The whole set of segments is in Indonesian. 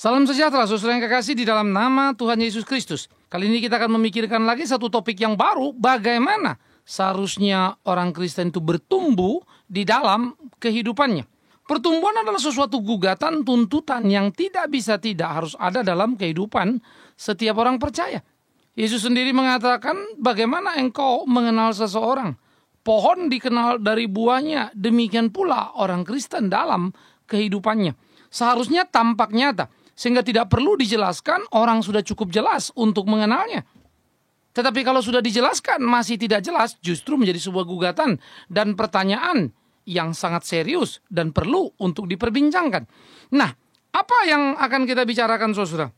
Salam sejahtera, saudara yang kekasih di dalam nama Tuhan Yesus Kristus. Kali ini kita akan memikirkan lagi satu topik yang baru, bagaimana seharusnya orang Kristen itu bertumbuh di dalam kehidupannya. Pertumbuhan adalah sesuatu gugatan, tuntutan yang tidak bisa tidak harus ada dalam kehidupan setiap orang percaya. Yesus sendiri mengatakan, bagaimana engkau mengenal seseorang? Pohon dikenal dari buahnya, demikian pula orang Kristen dalam kehidupannya. Seharusnya tampak nyata, sehingga tidak perlu dijelaskan, orang sudah cukup jelas untuk mengenalnya. Tetapi kalau sudah dijelaskan masih tidak jelas, justru menjadi sebuah gugatan dan pertanyaan yang sangat serius dan perlu untuk diperbincangkan. Nah, apa yang akan kita bicarakan, saudara?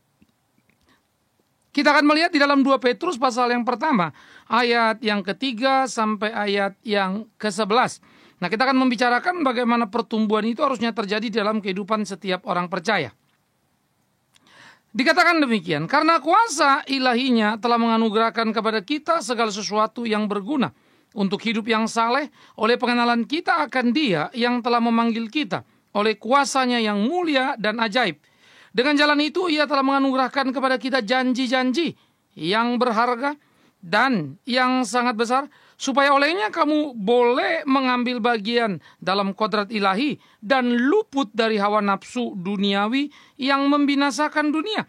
Kita akan melihat di dalam 2 Petrus pasal yang pertama, ayat yang ketiga sampai ayat yang ke-11. Nah, kita akan membicarakan bagaimana pertumbuhan itu harusnya terjadi dalam kehidupan setiap orang percaya. Dikatakan demikian, karena kuasa ilahinya telah menganugerahkan kepada kita segala sesuatu yang berguna untuk hidup yang saleh oleh pengenalan kita akan Dia yang telah memanggil kita oleh kuasanya yang mulia dan ajaib. Dengan jalan itu Ia telah menganugerahkan kepada kita janji-janji yang berharga dan yang sangat besar, supaya olehnya kamu boleh mengambil bagian dalam kodrat ilahi dan luput dari hawa nafsu duniawi yang membinasakan dunia.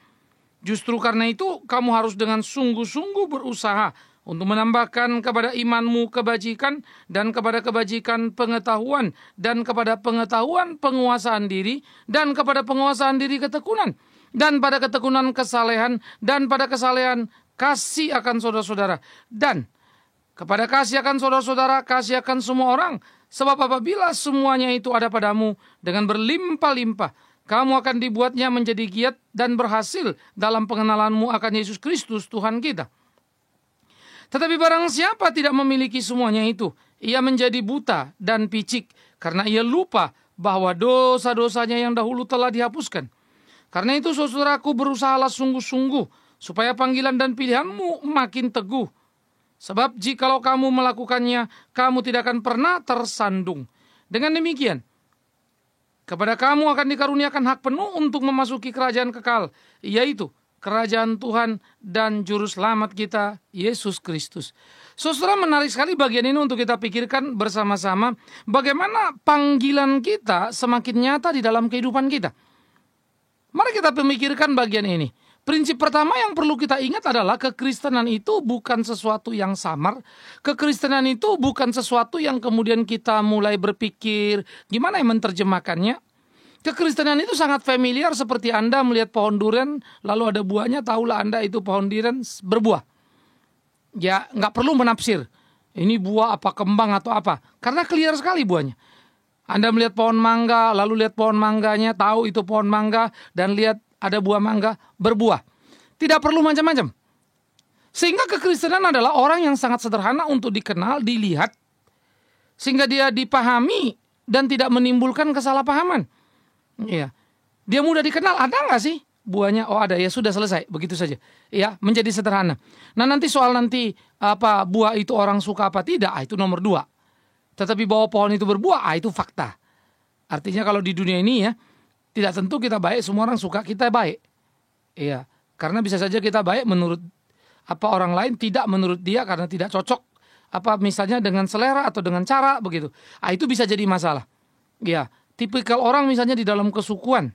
Justru karena itu kamu harus dengan sungguh-sungguh berusaha untuk menambahkan kepada imanmu kebajikan, dan kepada kebajikan pengetahuan, dan kepada pengetahuan penguasaan diri, dan kepada penguasaan diri ketekunan, dan pada ketekunan kesalehan, dan pada kesalehan kasih akan saudara-saudara, dan kepada kasih akan saudara-saudara, kasih akan semua orang. Sebab apabila semuanya itu ada padamu dengan berlimpah-limpah, kamu akan dibuatnya menjadi giat dan berhasil dalam pengenalanmu akan Yesus Kristus Tuhan kita. Tetapi barang siapa tidak memiliki semuanya itu, ia menjadi buta dan picik, karena ia lupa bahwa dosa-dosanya yang dahulu telah dihapuskan. Karena itu saudaraku, berusahalah sungguh-sungguh, supaya panggilan dan pilihanmu makin teguh. Sebab jikalau kamu melakukannya, kamu tidak akan pernah tersandung. Dengan demikian, kepada kamu akan dikaruniakan hak penuh untuk memasuki kerajaan kekal, yaitu kerajaan Tuhan dan Juru Selamat kita, Yesus Kristus. Saudara, menarik sekali bagian ini untuk kita pikirkan bersama-sama, bagaimana panggilan kita semakin nyata di dalam kehidupan kita. Mari kita memikirkan bagian ini. Prinsip pertama yang perlu kita ingat adalah kekristenan itu bukan sesuatu yang samar. Kekristenan itu bukan sesuatu yang kemudian kita mulai berpikir gimana yang menerjemahkannya. Kekristenan itu sangat familiar, seperti Anda melihat pohon durian lalu ada buahnya, tahulah Anda itu pohon durian berbuah. Ya, nggak perlu menafsir ini buah apa, kembang atau apa, karena clear sekali buahnya. Anda melihat pohon mangga, lalu lihat pohon mangganya, tahu itu pohon mangga, dan lihat ada buah mangga berbuah. Tidak perlu macam-macam. Sehingga kekristenan adalah orang yang sangat sederhana untuk dikenal, dilihat, sehingga dia dipahami dan tidak menimbulkan kesalahpahaman. Iya, dia mudah dikenal. Ada nggak sih buahnya? Oh ada, ya sudah selesai, begitu saja. Ya, menjadi sederhana. Nah nanti soal apa buah itu orang suka apa tidak, itu nomor 2. Tetapi bahwa pohon itu berbuah, itu fakta. Artinya kalau di dunia ini ya, tidak tentu kita baik, semua orang suka kita baik. Iya, karena bisa saja kita baik menurut orang lain, tidak menurut dia karena tidak cocok. Misalnya dengan selera atau dengan cara begitu. Itu bisa jadi masalah. Iya. Tipikal orang misalnya di dalam kesukuan,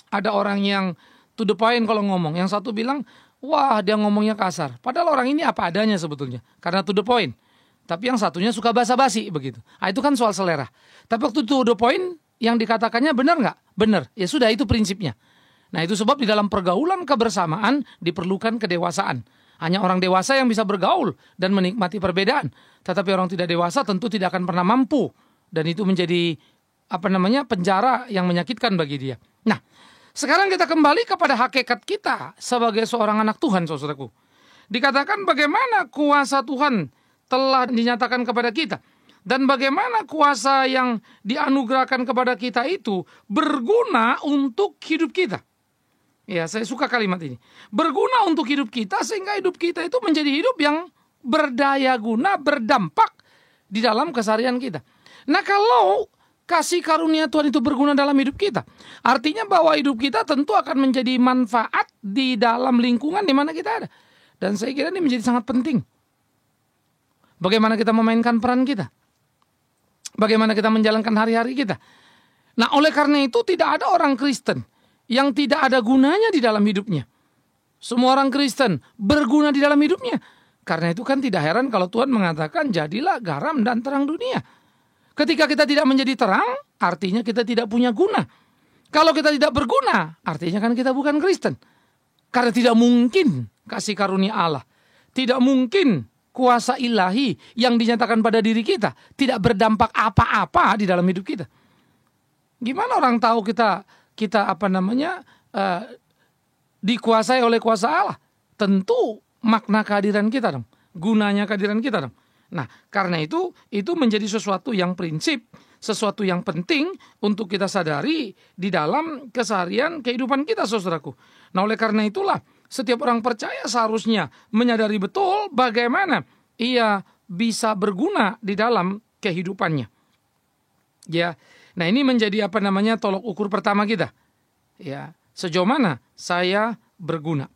ada orang yang to the point kalau ngomong, yang satu bilang, wah dia ngomongnya kasar, padahal orang ini apa adanya sebetulnya, karena to the point. Tapi yang satunya suka basa-basi begitu. Itu kan soal selera. Tapi waktu to the point, yang dikatakannya benar nggak? Benar. Ya sudah, itu prinsipnya. Nah itu sebab di dalam pergaulan kebersamaan diperlukan kedewasaan. Hanya orang dewasa yang bisa bergaul dan menikmati perbedaan. Tetapi orang tidak dewasa tentu tidak akan pernah mampu. Dan itu menjadi penjara yang menyakitkan bagi dia. Nah, sekarang kita kembali kepada hakikat kita sebagai seorang anak Tuhan, saudaraku. Dikatakan bagaimana kuasa Tuhan telah dinyatakan kepada kita. Dan bagaimana kuasa yang dianugerahkan kepada kita itu berguna untuk hidup kita. Ya, saya suka kalimat ini. Berguna untuk hidup kita, sehingga hidup kita itu menjadi hidup yang berdaya guna, berdampak di dalam keseharian kita. Nah, kalau kasih karunia Tuhan itu berguna dalam hidup kita. Artinya bahwa hidup kita tentu akan menjadi manfaat di dalam lingkungan di mana kita ada. Dan saya kira ini menjadi sangat penting. Bagaimana kita memainkan peran kita. Bagaimana kita menjalankan hari-hari kita. Nah, oleh karena itu tidak ada orang Kristen yang tidak ada gunanya di dalam hidupnya. Semua orang Kristen berguna di dalam hidupnya. Karena itu kan tidak heran kalau Tuhan mengatakan jadilah garam dan terang dunia. Ketika kita tidak menjadi terang, artinya kita tidak punya guna. Kalau kita tidak berguna, artinya kan kita bukan Kristen. Karena tidak mungkin kasih karunia Allah, tidak mungkin kuasa ilahi yang dinyatakan pada diri kita tidak berdampak apa-apa di dalam hidup kita. Gimana orang tahu kita dikuasai oleh kuasa Allah? Tentu makna kehadiran kita dong, gunanya kehadiran kita dong. Nah, karena itu menjadi sesuatu yang prinsip, sesuatu yang penting untuk kita sadari di dalam keseharian kehidupan kita, saudaraku. Nah, oleh karena itulah setiap orang percaya seharusnya menyadari betul bagaimana ia bisa berguna di dalam kehidupannya. Ya, nah ini menjadi tolok ukur pertama kita. Ya, sejauh mana saya berguna.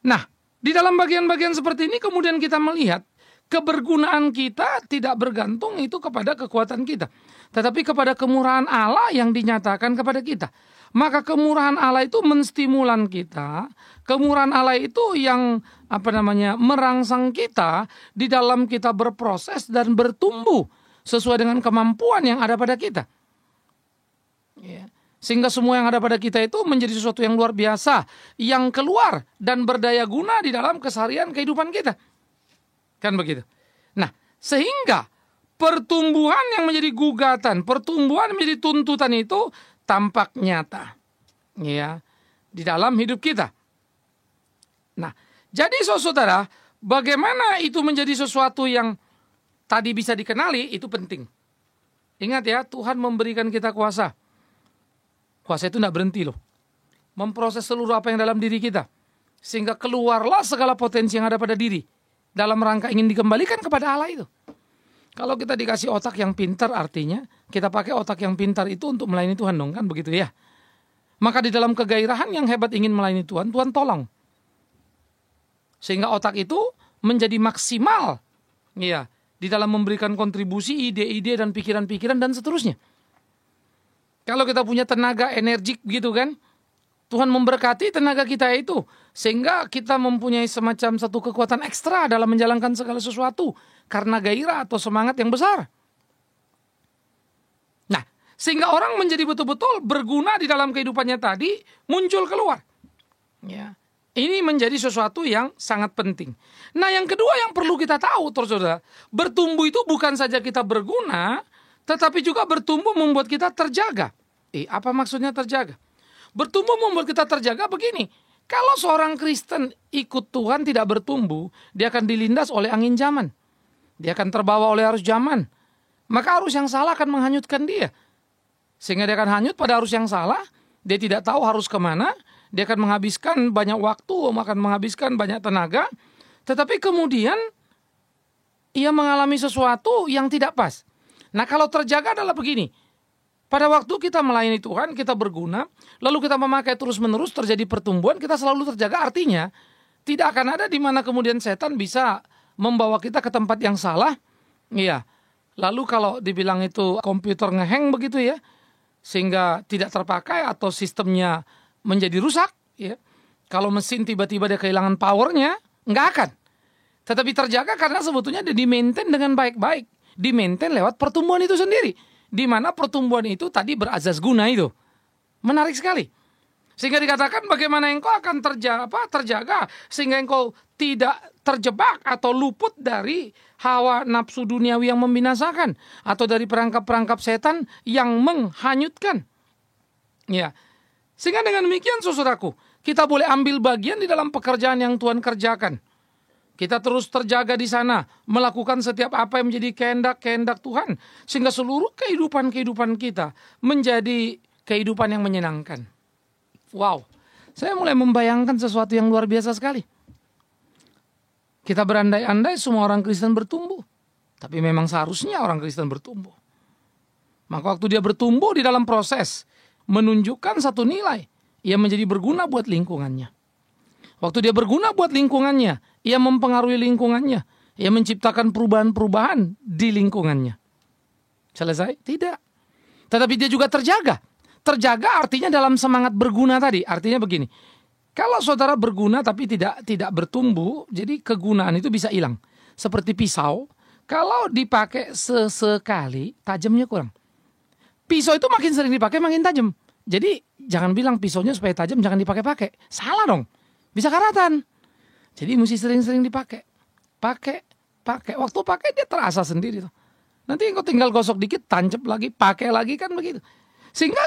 Nah, di dalam bagian-bagian seperti ini kemudian kita melihat kebergunaan kita tidak bergantung itu kepada kekuatan kita, tetapi kepada kemurahan Allah yang dinyatakan kepada kita. Maka kemurahan Allah itu menstimulan kita, kemurahan Allah itu yang merangsang kita di dalam kita berproses dan bertumbuh sesuai dengan kemampuan yang ada pada kita. Ya. Sehingga semua yang ada pada kita itu menjadi sesuatu yang luar biasa, yang keluar dan berdaya guna di dalam keseharian kehidupan kita. Kan begitu. Nah, sehingga pertumbuhan yang menjadi gugatan, pertumbuhan yang menjadi tuntutan itu tampak nyata, ya, di dalam hidup kita. Nah, jadi saudara, bagaimana itu menjadi sesuatu yang tadi bisa dikenali, itu penting. Ingat ya, Tuhan memberikan kita kuasa. Kuasa itu tidak berhenti loh. Memproses seluruh apa yang dalam diri kita. Sehingga keluarlah segala potensi yang ada pada diri. Dalam rangka ingin dikembalikan kepada Allah itu. Kalau kita dikasih otak yang pintar, artinya kita pakai otak yang pintar itu untuk melayani Tuhan dong, kan begitu ya. Maka di dalam kegairahan yang hebat ingin melayani Tuhan, Tuhan tolong. Sehingga otak itu menjadi maksimal, ya, di dalam memberikan kontribusi, ide-ide dan pikiran-pikiran dan seterusnya. Kalau kita punya tenaga energik gitu kan, Tuhan memberkati tenaga kita itu, sehingga kita mempunyai semacam satu kekuatan ekstra dalam menjalankan segala sesuatu, karena gairah atau semangat yang besar. Nah, sehingga orang menjadi betul-betul berguna di dalam kehidupannya tadi, muncul keluar. Ya, ini menjadi sesuatu yang sangat penting. Nah, yang kedua yang perlu kita tahu, saudara, bertumbuh itu bukan saja kita berguna, tetapi juga bertumbuh membuat kita terjaga. Apa maksudnya terjaga? Bertumbuh membuat kita terjaga begini. Kalau seorang Kristen ikut Tuhan tidak bertumbuh, dia akan dilindas oleh angin zaman. Dia akan terbawa oleh arus zaman. Maka arus yang salah akan menghanyutkan dia. Sehingga dia akan hanyut pada arus yang salah. Dia tidak tahu harus kemana. Dia akan menghabiskan banyak waktu, akan menghabiskan banyak tenaga. Tetapi kemudian ia mengalami sesuatu yang tidak pas. Nah, kalau terjaga adalah begini. Pada waktu kita melayani Tuhan, kita berguna, lalu kita memakai terus-menerus, terjadi pertumbuhan, kita selalu terjaga. Artinya, tidak akan ada di mana kemudian setan bisa membawa kita ke tempat yang salah. Iya. Lalu kalau dibilang itu komputer ngeheng begitu ya, sehingga tidak terpakai atau sistemnya menjadi rusak, ya. Kalau mesin tiba-tiba dia kehilangan powernya, nggak akan. Tetapi terjaga karena sebetulnya dia di-maintain dengan baik-baik. Di-maintain lewat pertumbuhan itu sendiri. Di mana pertumbuhan itu tadi berazas guna itu. Menarik sekali. Sehingga dikatakan bagaimana engkau akan terjaga sehingga engkau tidak terjebak atau luput dari hawa nafsu duniawi yang membinasakan atau dari perangkap-perangkap setan yang menghanyutkan. Ya. Sehingga dengan demikian saudaraku, kita boleh ambil bagian di dalam pekerjaan yang Tuhan kerjakan. Kita terus terjaga di sana, melakukan setiap apa yang menjadi kehendak-kehendak Tuhan. Sehingga seluruh kehidupan kita menjadi kehidupan yang menyenangkan. Wow, saya mulai membayangkan sesuatu yang luar biasa sekali. Kita berandai-andai semua orang Kristen bertumbuh. Tapi memang seharusnya orang Kristen bertumbuh. Maka waktu dia bertumbuh di dalam proses, menunjukkan satu nilai, ia menjadi berguna buat lingkungannya. Waktu dia berguna buat lingkungannya, ia mempengaruhi lingkungannya, ia menciptakan perubahan-perubahan di lingkungannya. Selesai? Tidak. Tetapi dia juga terjaga. Terjaga artinya dalam semangat berguna tadi. Artinya begini, kalau saudara berguna tapi tidak bertumbuh, jadi kegunaan itu bisa hilang. Seperti pisau, kalau dipakai sesekali, tajamnya kurang. Pisau itu makin sering dipakai, makin tajam. Jadi jangan bilang pisaunya supaya tajam, jangan dipakai-pakai. Salah dong, bisa karatan. Jadi mesti sering-sering dipakai. Pakai. Waktu pakai dia terasa sendiri tuh. Nanti engkau tinggal gosok dikit, tancap lagi, pakai lagi, kan begitu. Sehingga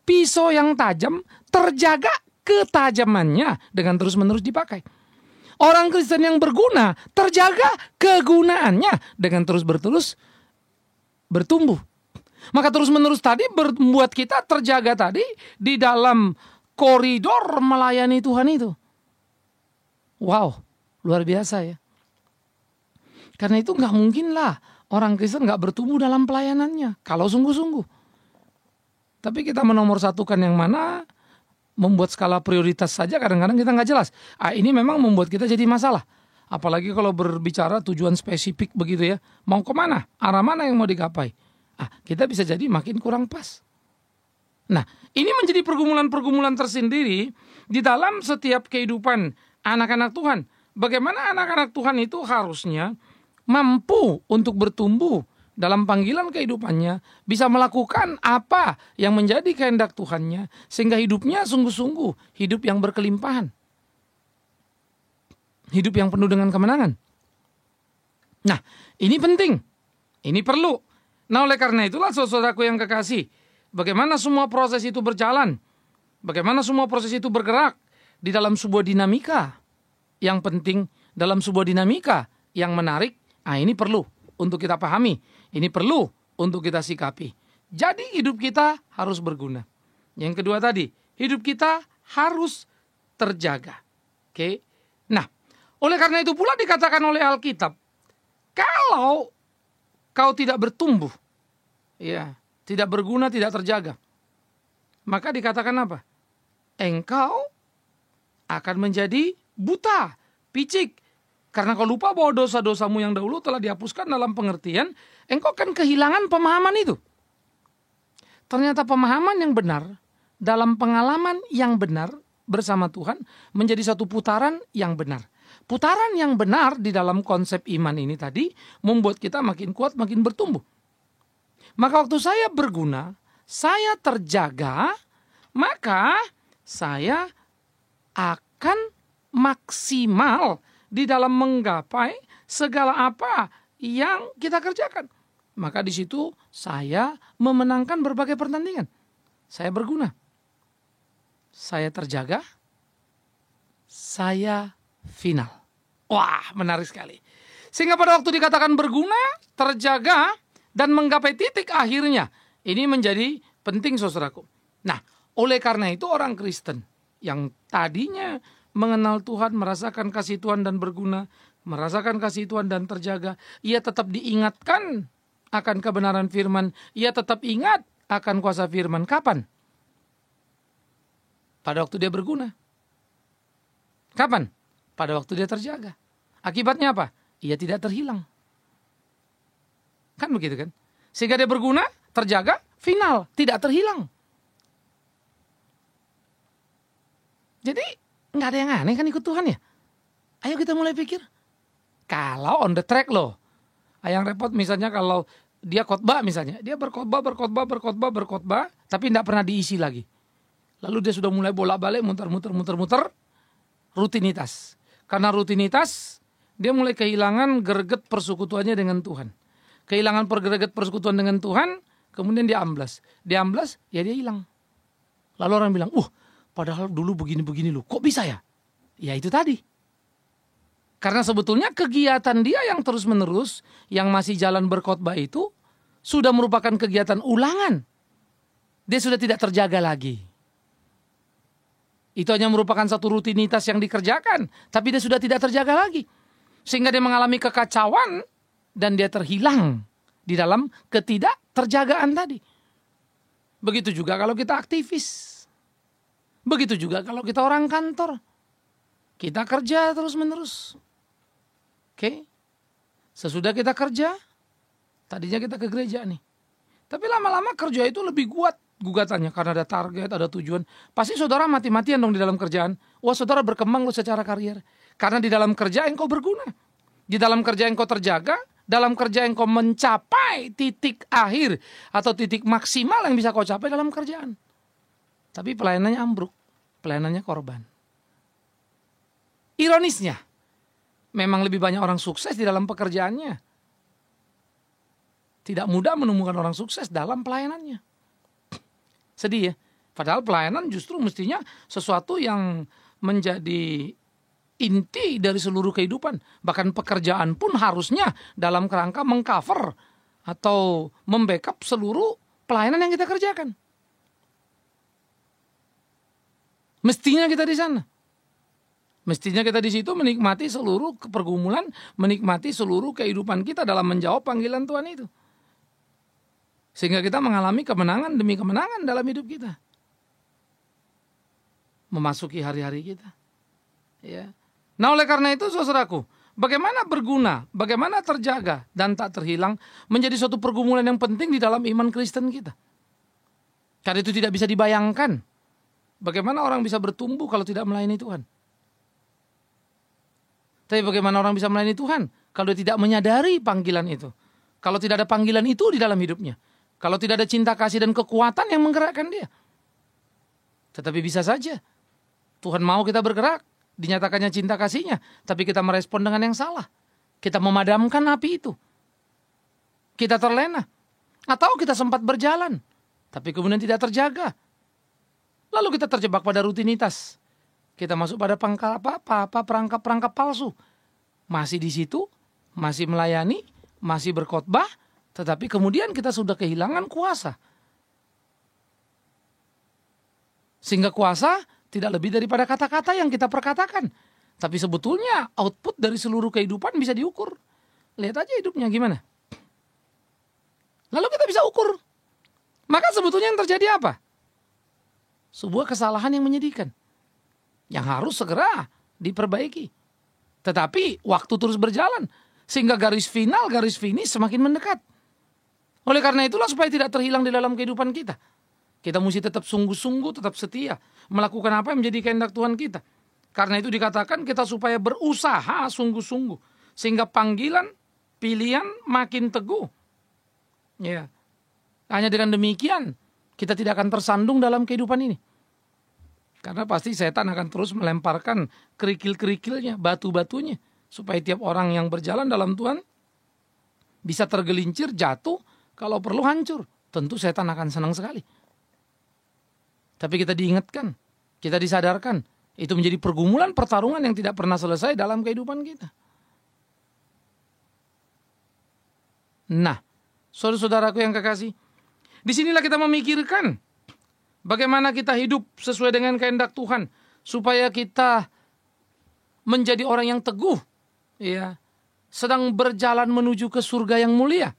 pisau yang tajam terjaga ketajamannya dengan terus-menerus dipakai. Orang Kristen yang berguna terjaga kegunaannya dengan terus-menerus bertumbuh. Maka terus-menerus tadi membuat kita terjaga tadi di dalam koridor melayani Tuhan itu. Wow, luar biasa ya. Karena itu nggak mungkin lah orang Kristen nggak bertumbuh dalam pelayanannya kalau sungguh-sungguh. Tapi kita menomorsatukan yang mana, membuat skala prioritas saja kadang-kadang kita nggak jelas. Ini memang membuat kita jadi masalah. Apalagi kalau berbicara tujuan spesifik begitu ya. Mau kemana? Arah mana yang mau digapai? Kita bisa jadi makin kurang pas. Nah, ini menjadi pergumulan-pergumulan tersendiri di dalam setiap kehidupan anak-anak Tuhan. Bagaimana anak-anak Tuhan itu harusnya mampu untuk bertumbuh dalam panggilan kehidupannya, bisa melakukan apa yang menjadi kehendak Tuhannya, sehingga hidupnya sungguh-sungguh hidup yang berkelimpahan. Hidup yang penuh dengan kemenangan. Nah, ini penting. Ini perlu. Nah, oleh karena itulah saudaraku yang kekasih, bagaimana semua proses itu berjalan, bagaimana semua proses itu bergerak di dalam sebuah dinamika yang penting, dalam sebuah dinamika yang menarik. Ini perlu untuk kita pahami, ini perlu untuk kita sikapi. Jadi hidup kita harus berguna. Yang kedua tadi, hidup kita harus terjaga. Oke. Nah, oleh karena itu pula dikatakan oleh Alkitab, kalau kau tidak bertumbuh, ya, tidak berguna, tidak terjaga, maka dikatakan apa? Engkau akan menjadi buta, picik. Karena kau lupa bahwa dosa-dosamu yang dahulu telah dihapuskan dalam pengertian, engkau akan kehilangan pemahaman itu. Ternyata pemahaman yang benar, dalam pengalaman yang benar bersama Tuhan, menjadi satu putaran yang benar. Putaran yang benar di dalam konsep iman ini tadi, membuat kita makin kuat, makin bertumbuh. Maka waktu saya berguna, saya terjaga, maka saya akan maksimal di dalam menggapai segala apa yang kita kerjakan. Maka di situ saya memenangkan berbagai pertandingan. Saya berguna. Saya terjaga. Saya final. Wah, menarik sekali. Sehingga pada waktu dikatakan berguna, terjaga, dan menggapai titik akhirnya, ini menjadi penting saudaraku. Nah, oleh karena itu orang Kristen yang tadinya mengenal Tuhan, merasakan kasih Tuhan dan berguna, merasakan kasih Tuhan dan terjaga, ia tetap diingatkan akan kebenaran firman, ia tetap ingat akan kuasa firman. Kapan? Pada waktu dia berguna. Kapan? Pada waktu dia terjaga. Akibatnya apa? Ia tidak terhilang. Kan begitu kan? Sehingga dia berguna, terjaga, final, tidak terhilang. Jadi nggak ada yang aneh kan ikut Tuhan ya? Ayo kita mulai pikir. Kalau on the track loh. Yang repot misalnya kalau dia khotbah misalnya. Dia berkhotbah, tapi nggak pernah diisi lagi. Lalu dia sudah mulai bolak-balik, muter-muter. Rutinitas. Karena rutinitas, dia mulai kehilangan greget persekutuannya dengan Tuhan. Kehilangan greget persekutuan dengan Tuhan, kemudian dia amblas. Dia amblas, ya dia hilang. Lalu orang bilang, padahal dulu begini-begini loh, kok bisa ya? Ya itu tadi. Karena sebetulnya kegiatan dia yang terus-menerus, yang masih jalan berkhotbah itu, sudah merupakan kegiatan ulangan. Dia sudah tidak terjaga lagi. Itu hanya merupakan satu rutinitas yang dikerjakan, tapi dia sudah tidak terjaga lagi. Sehingga dia mengalami kekacauan, dan dia terhilang di dalam keterjagaan tadi. Begitu juga kalau kita aktivis. Begitu juga kalau kita orang kantor. Kita kerja terus-menerus. Oke. Sesudah kita kerja, tadinya kita ke gereja nih. Tapi lama-lama kerja itu lebih kuat gugatannya karena ada target, ada tujuan. Pasti saudara mati-matian dong di dalam kerjaan. Wah, saudara berkembang loh secara karier. Karena di dalam kerja engkau berguna. Di dalam kerja engkau terjaga, dalam kerja engkau mencapai titik akhir atau titik maksimal yang bisa kau capai dalam kerjaan. Tapi pelayanannya ambruk, pelayanannya korban. Ironisnya, memang lebih banyak orang sukses di dalam pekerjaannya. Tidak mudah menemukan orang sukses dalam pelayanannya. Sedih ya. Padahal pelayanan justru mestinya sesuatu yang menjadi inti dari seluruh kehidupan. Bahkan pekerjaan pun harusnya dalam kerangka mengcover atau membackup seluruh pelayanan yang kita kerjakan. Mestinya kita di sana. Mestinya kita di situ menikmati seluruh pergumulan, menikmati seluruh kehidupan kita dalam menjawab panggilan Tuhan itu. Sehingga kita mengalami kemenangan demi kemenangan dalam hidup kita. Memasuki hari-hari kita. Ya. Nah, oleh karena itu saudaraku, bagaimana berguna, bagaimana terjaga dan tak terhilang menjadi suatu pergumulan yang penting di dalam iman Kristen kita. Karena itu tidak bisa dibayangkan. Bagaimana orang bisa bertumbuh kalau tidak melayani Tuhan? Tapi bagaimana orang bisa melayani Tuhan kalau tidak menyadari panggilan itu? Kalau tidak ada panggilan itu di dalam hidupnya? Kalau tidak ada cinta kasih dan kekuatan yang menggerakkan dia? Tetapi bisa saja Tuhan mau kita bergerak, dinyatakannya cinta kasihnya, tapi kita merespon dengan yang salah. Kita memadamkan api itu. Kita terlena. Atau kita sempat berjalan, tapi kemudian tidak terjaga. Lalu kita terjebak pada rutinitas. Kita masuk pada perangkap-perangkap palsu. Masih di situ, masih melayani, masih berkhotbah, tetapi kemudian kita sudah kehilangan kuasa. Sehingga kuasa tidak lebih daripada kata-kata yang kita perkatakan. Tapi sebetulnya output dari seluruh kehidupan bisa diukur. Lihat aja hidupnya gimana. Lalu kita bisa ukur. Maka sebetulnya yang terjadi apa? Sebuah kesalahan yang menyedihkan. Yang harus segera diperbaiki. Tetapi waktu terus berjalan. Sehingga garis final, garis finish semakin mendekat. Oleh karena itulah supaya tidak terhilang di dalam kehidupan kita. Kita mesti tetap sungguh-sungguh, tetap setia. Melakukan apa yang menjadi kehendak Tuhan kita. Karena itu dikatakan kita supaya berusaha sungguh-sungguh. Sehingga panggilan, pilihan makin teguh. Ya. Hanya dengan demikian, kita tidak akan tersandung dalam kehidupan ini. Karena pasti setan akan terus melemparkan kerikil-kerikilnya, batu-batunya. Supaya tiap orang yang berjalan dalam Tuhan bisa tergelincir, jatuh, kalau perlu hancur. Tentu setan akan senang sekali. Tapi kita diingatkan, kita disadarkan, itu menjadi pergumulan pertarungan yang tidak pernah selesai dalam kehidupan kita. Nah, saudara-saudaraku yang kekasih, disinilah kita memikirkan bagaimana kita hidup sesuai dengan kehendak Tuhan, supaya kita menjadi orang yang teguh, ya, sedang berjalan menuju ke surga yang mulia.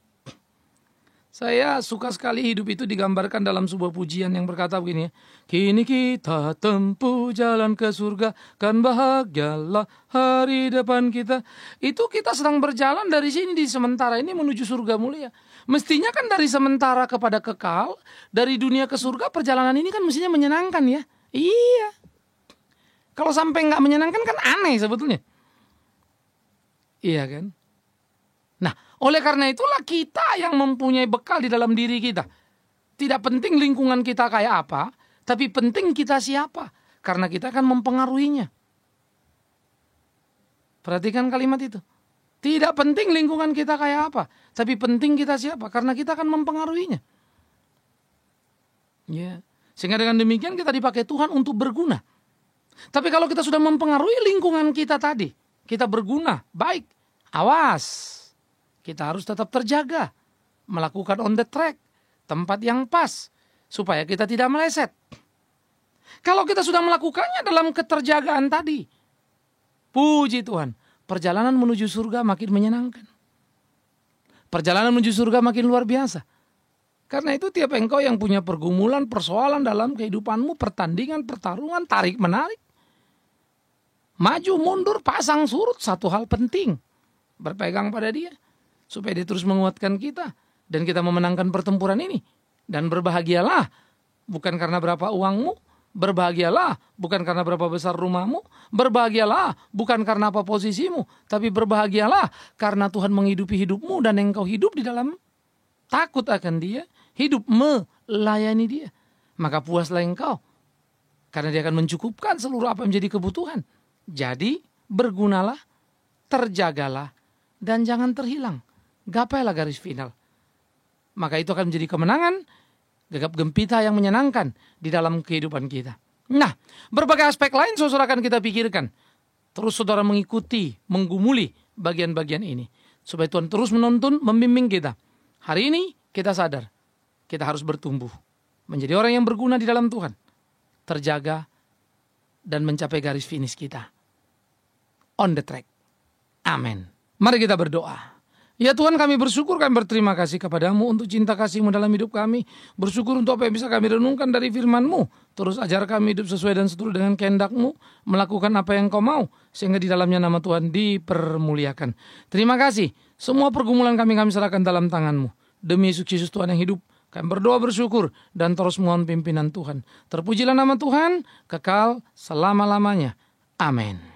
Saya suka sekali hidup itu digambarkan dalam sebuah pujian yang berkata begini, kini kita tempuh jalan ke surga, kan bahagialah hari depan kita. Itu kita sedang berjalan dari sini di sementara ini menuju surga mulia. Mestinya kan dari sementara kepada kekal, dari dunia ke surga, perjalanan ini kan mestinya menyenangkan ya. Iya. Kalau sampai nggak menyenangkan kan aneh sebetulnya. Iya kan? Nah, oleh karena itulah kita yang mempunyai bekal di dalam diri kita. Tidak penting lingkungan kita kayak apa, tapi penting kita siapa. Karena kita akan mempengaruhinya. Perhatikan kalimat itu. Tidak penting lingkungan kita kayak apa, tapi penting kita siapa. Karena kita akan mempengaruhinya. Ya. Sehingga dengan demikian kita dipakai Tuhan untuk berguna. Tapi kalau kita sudah mempengaruhi lingkungan kita tadi, kita berguna, baik, awas. Kita harus tetap terjaga, melakukan on the track, tempat yang pas, supaya kita tidak meleset. Kalau kita sudah melakukannya dalam keterjagaan tadi, puji Tuhan, perjalanan menuju surga makin menyenangkan. Perjalanan menuju surga makin luar biasa. Karena itu tiap engkau yang punya pergumulan, persoalan dalam kehidupanmu, pertandingan, pertarungan, tarik-menarik, maju, mundur, pasang surut, satu hal penting. Berpegang pada Dia. Supaya Dia terus menguatkan kita. Dan kita memenangkan pertempuran ini. Dan berbahagialah. Bukan karena berapa uangmu. Berbahagialah. Bukan karena berapa besar rumahmu. Berbahagialah. Bukan karena apa posisimu. Tapi berbahagialah. Karena Tuhan menghidupi hidupmu. Dan engkau hidup di dalam takut akan Dia. Hidup melayani Dia. Maka puaslah engkau. Karena Dia akan mencukupkan seluruh apa yang menjadi kebutuhan. Jadi bergunalah, terjagalah, dan jangan terhilang. Gapailah garis final. Maka itu akan menjadi kemenangan, gegap gempita yang menyenangkan di dalam kehidupan kita. Nah, berbagai aspek lain saudara akan kita pikirkan. Terus saudara mengikuti, menggumuli bagian-bagian ini. Supaya Tuhan terus menuntun, membimbing kita. Hari ini kita sadar, kita harus bertumbuh. Menjadi orang yang berguna di dalam Tuhan. Terjaga, dan mencapai garis finish kita. On the track. Amin. Mari kita berdoa. Ya Tuhan, kami bersyukur, kami berterima kasih kepadamu untuk cinta kasih-Mu dalam hidup kami. Bersyukur untuk apa yang bisa kami renungkan dari firman-Mu. Terus ajar kami hidup sesuai dan seturut dengan kehendak-Mu. Melakukan apa yang Kau mau. Sehingga di dalamnya nama Tuhan dipermuliakan. Terima kasih. Semua pergumulan kami serahkan dalam tangan-Mu. Demi Yesus Kristus Tuhan yang hidup. Kami berdoa bersyukur dan terus mohon pimpinan Tuhan. Terpujilah nama Tuhan, kekal selama-lamanya. Amin.